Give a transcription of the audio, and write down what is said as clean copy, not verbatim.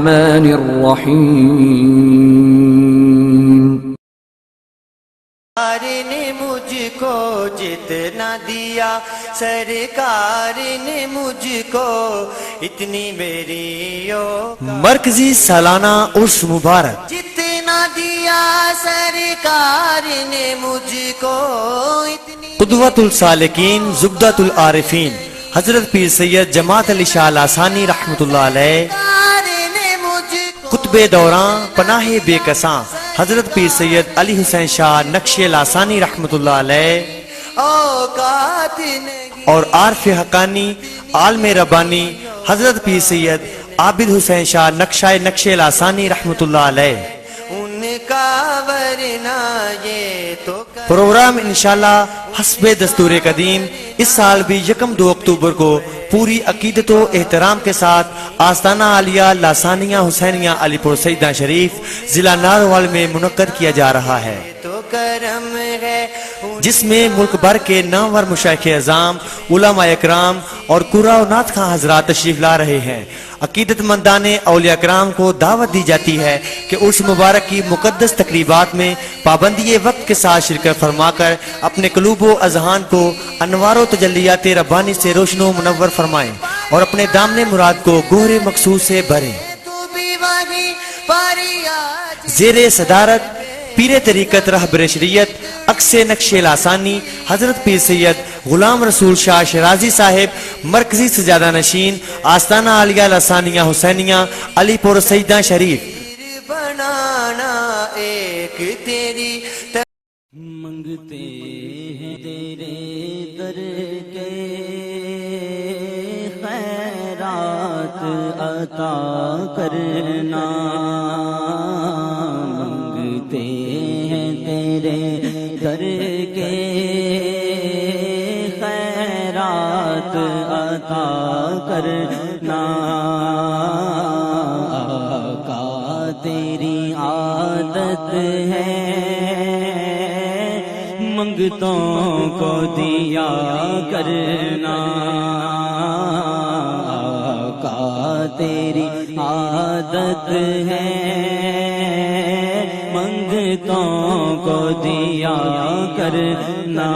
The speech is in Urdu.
الرحمن الرحیم۔ نے مجھ کو جتنا دیا، سرکار نے مجھ کو اتنی میری مرکزی سالانہ عرس مبارک۔ جتنا دیا سرکار نے مجھ کو اتنی قدوۃ السالکین زبدۃ العارفین حضرت پیر سید جماعت علی شاہ لاسانی رحمۃ اللہ علیہ، قطب دوراں پناہ بے کساں حضرت پیر سید علی حسین شاہ نقشِ لاسانی رحمۃ اللہ علیہ، اور عارف حقانی عالم ربانی حضرت پیر سید عابد حسین شاہ نقشِ لاسانی رحمۃ اللہ علیہ۔ ان کا ورنہ یہ تو پروگرام انشاءاللہ حسب دستور قدیم اس سال بھی 1 اکتوبر کو پوری عقیدت و احترام کے ساتھ آستانہ عالیہ لاسانیہ حسینیہ علی پور سیدہ شریف ضلع ناروال میں منعقد کیا جا رہا ہے، تو کرم ہے جس میں ملک بھر کے نامور مشائخ اعظام، علماء اکرام اور قرا و نعت خواں حضرات تشریف لا رہے ہیں۔ عقیدت مندان اولیاء کرام کو دعوت دی جاتی ہے کہ عرس مبارک کی مقدس تقریبات میں پابندی وقت کے ساتھ شرکت فرما کر اپنے قلوب و اذہان کو انوار و تجلیات ربانی سے روشن و منور فرمائیں اور اپنے دامن مراد کو گوہر مقصود سے بھریں۔ تو بھی وہی فریاد زیر صدارت پیر طریقت رہبر شریعت عکس نقشِ لاسانی حضرت پیر سید غلام رسول شاہ شرازی صاحب، مرکزی سجادہ نشین آستانہ عالیہ لاسانیہ حسینیہ علی پور سیدہ شریف۔ بنانا ایک تیری منگتے ہیں تیرے در کے خیرات عطا کرنا، منگتے ہیں تیرے در کے خیرات عطا کرنا، آقا تیری عادت ہے منگتوں کو دیا کرنا، آقا تیری عادت ہے منگتوں کو دیا کرنا،